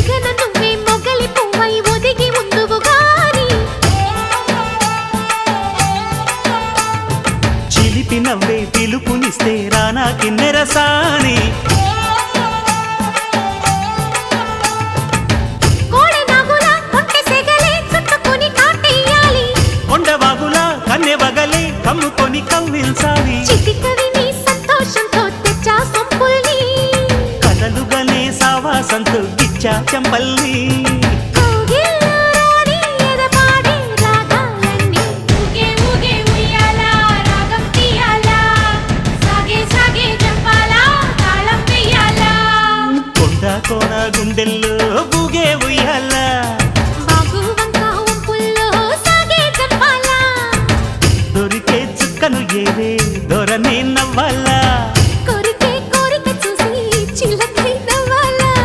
సిగన నువ్వే మొగలి పువ్వై ఒదిగి ఉందువు గాని చిలిపి నవ్వే పిలుపునిస్తే రానా కిన్నెరసాని కన్నెవగలే కమ్ముకొని కవ్విల్సాలి చిటికవి నీ సంతోషంతో తెచ్చా సొంపుల్ని కథలుగనే సావాసంతో గిచ్చా చెంపల్ని కొండ కోన గుండెల్లో బూగే ఉయ్యాల